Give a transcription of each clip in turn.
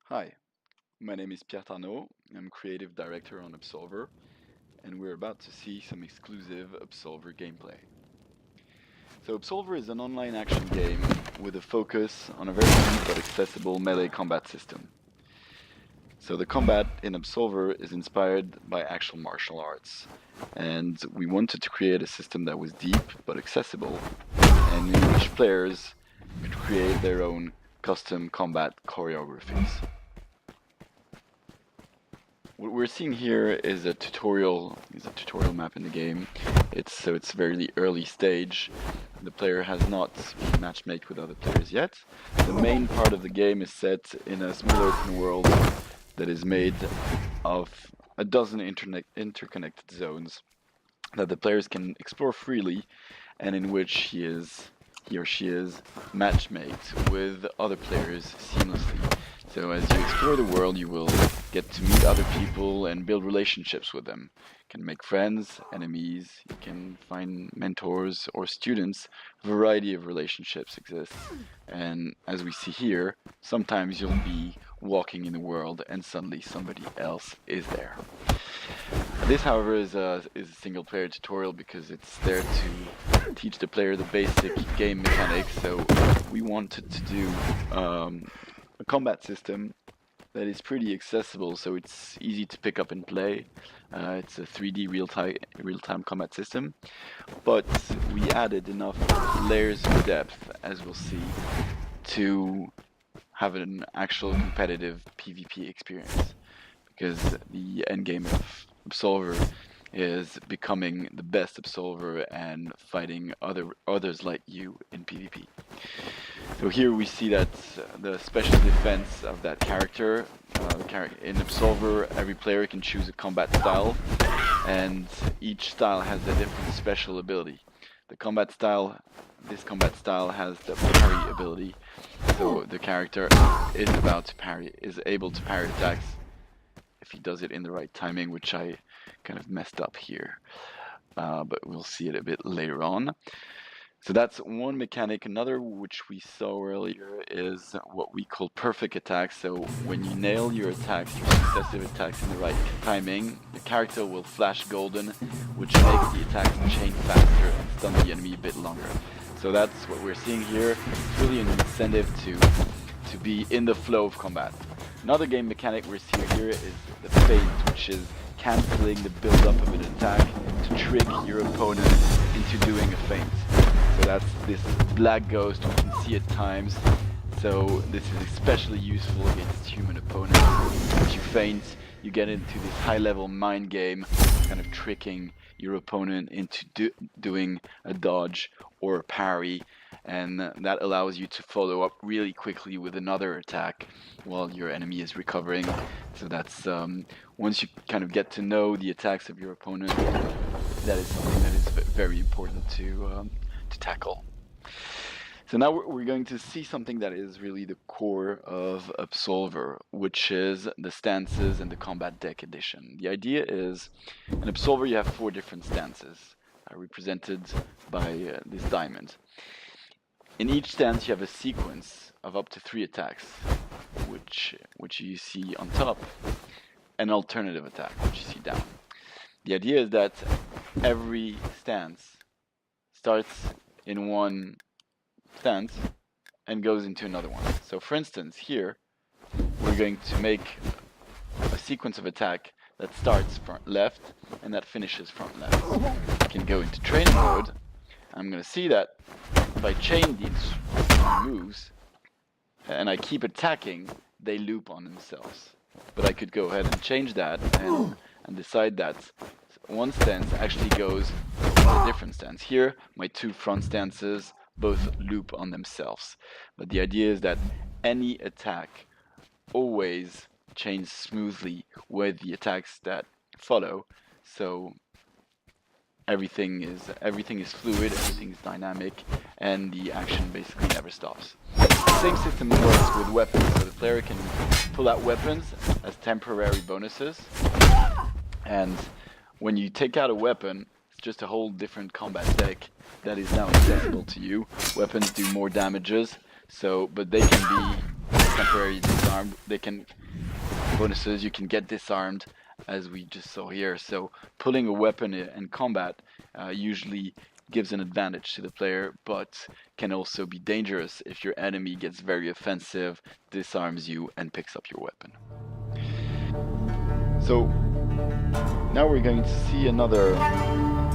Hi, my name is Pierre Tarnaud. I'm creative director on Absolver, and we're about to see some exclusive Absolver gameplay. So Absolver is an online action game with a focus on a very deep but accessible melee combat system. So the combat in Absolver is inspired by actual martial arts, and we wanted to create a system that was deep but accessible, and in which players could create their own custom combat choreographies. What we're seeing here is a tutorial map in the game. It's very early stage. The player has not been matchmaked with other players yet. The main part of the game is set in a small open world that is made of a dozen interconnected zones that the players can explore freely, and in which he or she is matchmaked with other players seamlessly. So as you explore the world, you will get to meet other people and build relationships with them. You can make friends, enemies, you can find mentors or students. A variety of relationships exist. And as we see here, sometimes you'll be walking in the world and suddenly somebody else is there. This, however, is a single player tutorial because it's there to teach the player the basic game mechanics. So we wanted to do a combat system that is pretty accessible, so it's easy to pick up and play. It's a 3D real-time combat system, but we added enough layers of depth, as we'll see, to have an actual competitive PvP experience. Because the endgame of Absolver is becoming the best Absolver and fighting others like you in PvP. So here we see that the special defense of that character. In Absolver, every player can choose a combat style, and each style has a different special ability. This combat style has the parry ability, so the character is able to parry attacks if he does it in the right timing, which I kind of messed up here, but we'll see it a bit later on. So that's one mechanic. Another, which we saw earlier, is what we call perfect attacks. So when you nail your attacks, your successive attacks in the right timing, the character will flash golden, which makes the attacks chain faster and stun the enemy a bit longer. So that's what we're seeing here. It's really an incentive to be in the flow of combat. Another game mechanic we're seeing here is the feint, which is cancelling the build-up of an attack to trick your opponent into doing a feint. So that's this black ghost we can see at times. So this is especially useful against human opponents. As you feint, you get into this high-level mind game, kind of tricking your opponent into doing a dodge or a parry, and that allows you to follow up really quickly with another attack while your enemy is recovering. So that's once you kind of get to know the attacks of your opponent, that is something that is very important to tackle. So now we're going to see something that is really the core of Absolver, which is the stances and the combat deck edition. The idea is, in Absolver you have 4 different stances, represented by this diamond. In each stance you have a sequence of up to 3 attacks, which you see on top, an alternative attack, which you see down. The idea is that every stance starts in one stance and goes into another one. So for instance, here we're going to make a sequence of attack that starts front left and that finishes front left. I can go into training mode. I'm going to see that if I chain these moves and I keep attacking, they loop on themselves. But I could go ahead and change that and decide that one stance actually goes to a different stance. Here, my 2 front stances both loop on themselves. But the idea is that any attack always chains smoothly with the attacks that follow. So everything is fluid, everything is dynamic, and the action basically never stops. The same system works with weapons, so the player can pull out weapons as temporary bonuses, and when you take out a weapon, it's just a whole different combat deck that is now accessible to you. Weapons do more damages, but they can be temporarily disarmed. They can bonuses. You can get disarmed, as we just saw here. So pulling a weapon in combat usually gives an advantage to the player, but can also be dangerous if your enemy gets very offensive, disarms you, and picks up your weapon. So now we're going to see another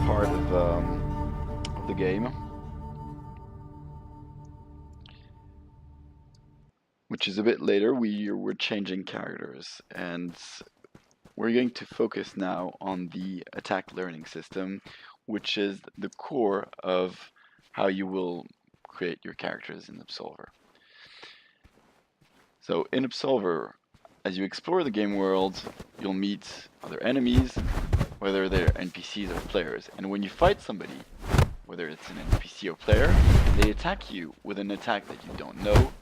part of the game, which is a bit later. We're changing characters, and we're going to focus now on the attack learning system, which is the core of how you will create your characters in Absolver. So in Absolver, as you explore the game world, you'll meet other enemies, whether they're NPCs or players. And when you fight somebody, whether it's an NPC or player, they attack you with an attack that you don't know,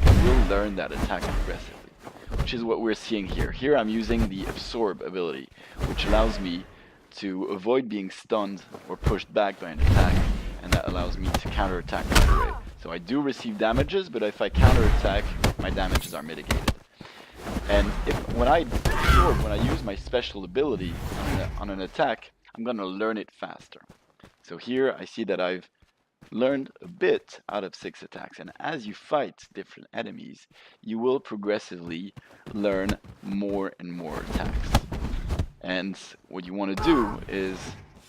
and you'll learn that attack progressively, which is what we're seeing here. Here I'm using the Absorb ability, which allows me to avoid being stunned or pushed back by an attack, and that allows me to counterattack right away. So I do receive damages, but if I counterattack, my damages are mitigated. And when I use my special ability on an attack, I'm going to learn it faster. So here I see that I've learned a bit out of 6 attacks, and as you fight different enemies, you will progressively learn more and more attacks. And what you want to do is,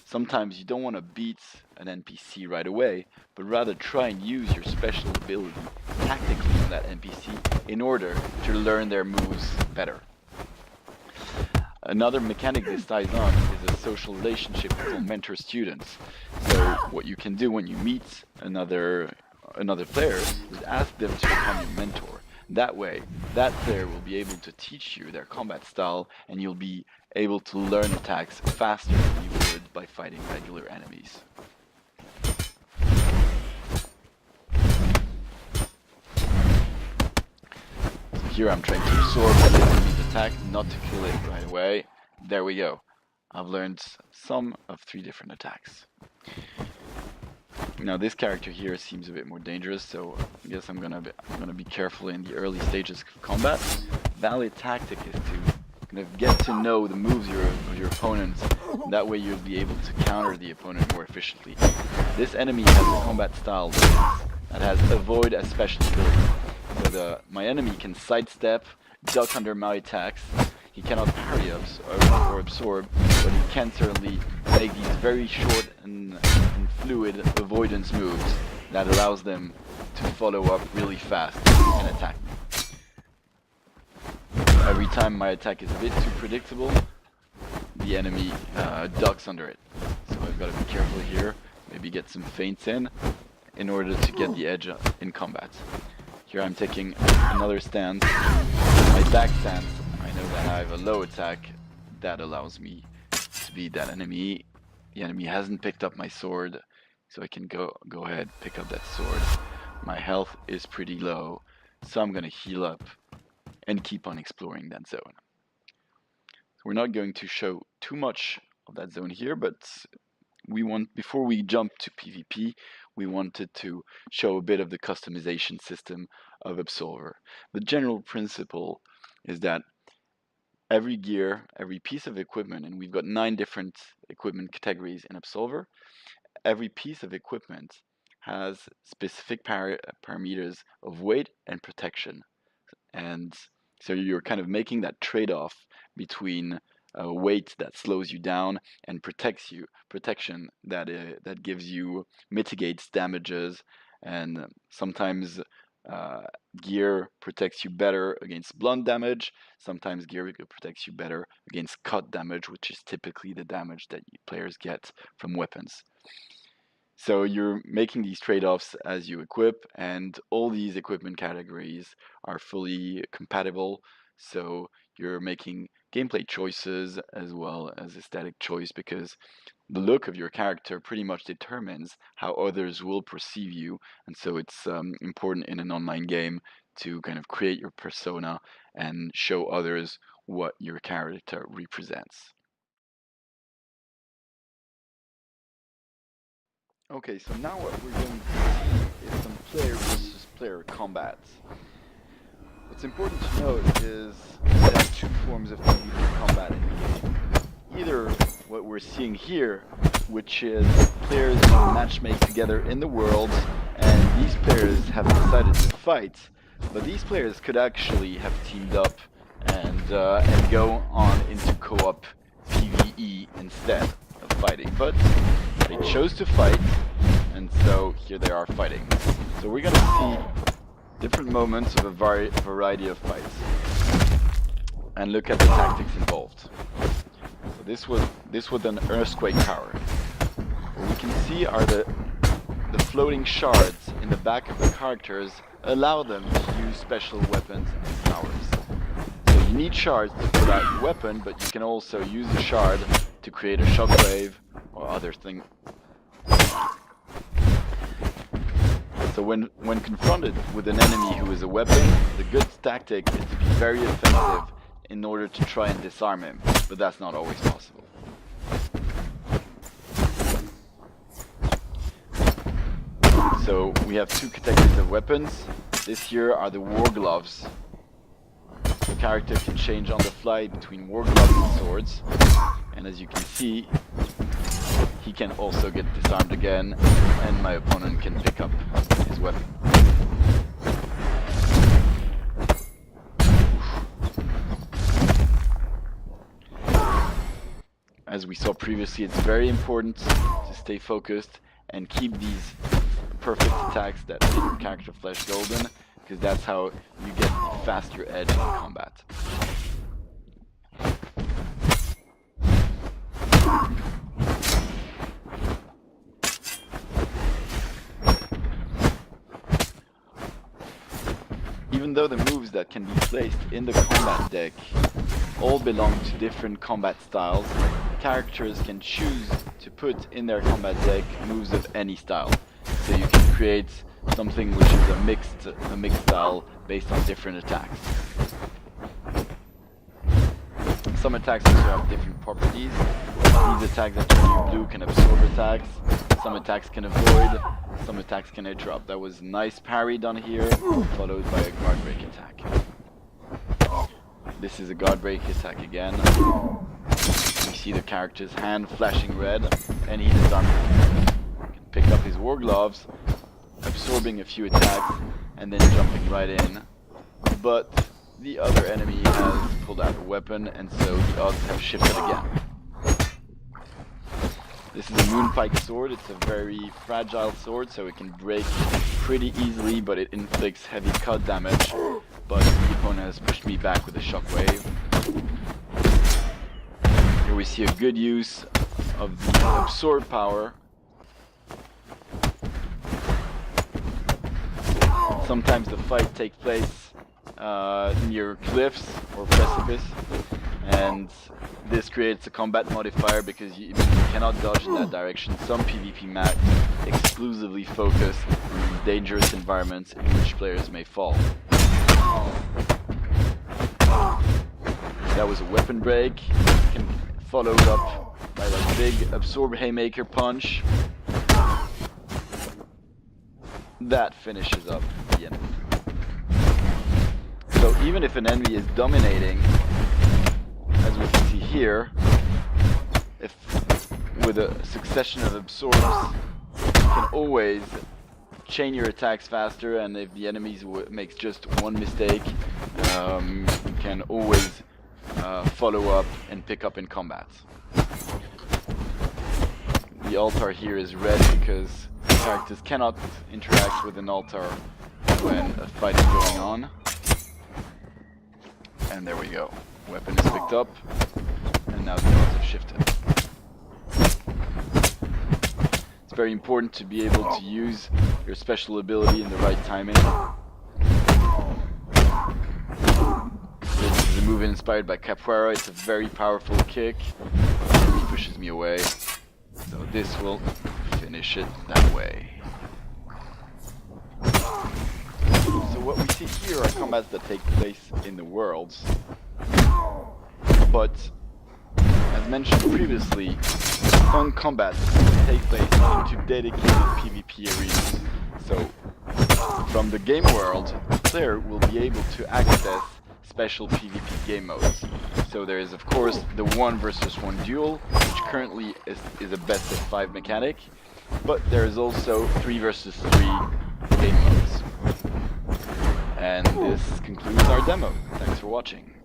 sometimes you don't want to beat an NPC right away, but rather try and use your special ability tactically on that NPC in order to learn their moves better. Another mechanic this ties on is a social relationship called mentor-students. So what you can do when you meet another player is ask them to become your mentor. That way, that player will be able to teach you their combat style, and you'll be able to learn attacks faster than you would by fighting regular enemies. So here I'm trying to absorb the enemy's attack, not to kill it right away. There we go. I've learned some of 3 different attacks. Now this character here seems a bit more dangerous, so I guess I'm gonna be careful in the early stages of combat. Valid tactic is to kind of get to know the moves of your opponents. That way you'll be able to counter the opponent more efficiently. This enemy has a combat style that has avoid as special ability. So my enemy can sidestep, duck under my attacks. He cannot parry or absorb, but he can certainly make these very short and fluid avoidance moves that allows them to follow up really fast and attack me. Every time my attack is a bit too predictable, the enemy ducks under it. So I've got to be careful here, maybe get some feints in order to get the edge in combat. Here I'm taking another stance. My back stance, I know that I have a low attack that allows me to beat that enemy. The enemy hasn't picked up my sword, so I can go ahead, pick up that sword. My health is pretty low, so I'm gonna heal up and keep on exploring that zone. So we're not going to show too much of that zone here, but before we jump to PvP, we wanted to show a bit of the customization system of Absolver. The general principle is that every gear, every piece of equipment, and we've got 9 different equipment categories in Absolver, every piece of equipment has specific parameters of weight and protection. And so you're kind of making that trade-off between weight that slows you down and protection that gives you, mitigates damages, and sometimes gear protects you better against blunt damage. Sometimes gear protects you better against cut damage, which is typically the damage that players get from weapons. So you're making these trade-offs as you equip, and all these equipment categories are fully compatible. So you're making gameplay choices as well as aesthetic choice, because the look of your character pretty much determines how others will perceive you. And so it's important in an online game to kind of create your persona and show others what your character represents. Okay, so now what we're going to see is some player versus player combat. What's important to note is there are two forms of PvP combat in the game. Either what we're seeing here, which is players who matchmake together in the world, and these players have decided to fight, but these players could actually have teamed up and go on into co-op PvE instead of fighting. But they chose to fight, and so here they are fighting. So we're gonna see different moments of a variety of fights, and look at the tactics involved. So this was an earthquake tower. What we can see are the floating shards in the back of the characters allow them to use special weapons and powers. So you need shards to pull out your weapon, but you can also use a shard to create a shockwave or other thing. So when confronted with an enemy who is a weapon, the good tactic is to be very offensive in order to try and disarm him, but that's not always possible. So we have two categories of weapons. This here are the war gloves. The character can change on the fly between war gloves and swords, and as you can see, he can also get disarmed again, and my opponent can pick up his weapon. As we saw previously, it's very important to stay focused and keep these perfect attacks that make your character flesh golden, because that's how you get a faster edge in combat. Even though the moves that can be placed in the combat deck all belong to different combat styles, characters can choose to put in their combat deck moves of any style. So you can create something which is a mixed style based on different attacks. Some attacks also have different properties. These attacks that turn you blue can absorb attacks. Some attacks can avoid. Some attacks can interrupt. That was a nice parry done here, followed by a guard break attack. This is a guard break attack again. We see the character's hand flashing red, and he disarms him. He can pick up his war gloves, absorbing a few attacks, and then jumping right in. But the other enemy has pulled out a weapon, and so the odds have shifted again. This is a Moonpike sword. It's a very fragile sword, so it can break pretty easily, but it inflicts heavy cut damage. But the opponent has pushed me back with a shockwave. Here we see a good use of the absorb power. Sometimes the fight takes place near cliffs or precipice, and this creates a combat modifier because you cannot dodge in that direction. Some PvP maps exclusively focus on these dangerous environments in which players may fall. That was a weapon break, followed up by a big absorb haymaker punch. That finishes up the enemy. So even if an enemy is dominating, as we can see here, if with a succession of absorbs, you can always chain your attacks faster, and if the enemy makes just one mistake, you can always follow up and pick up in combat. The altar here is red because characters cannot interact with an altar when a fight is going on. And there we go. Weapon is picked up, and now the odds have shifted. It's very important to be able to use your special ability in the right timing. This is a move inspired by Capoeira. It's a very powerful kick. He pushes me away. So this will finish it that way. So what we see here are combats that take place in the worlds. But, as mentioned previously, fun combats take place into dedicated PvP arenas. So, from the game world, player will be able to access special PvP game modes. So there is of course the 1 versus 1 duel, which currently is a best of 5 mechanic, but there is also 3 versus 3 game modes. And this concludes our demo. Thanks for watching.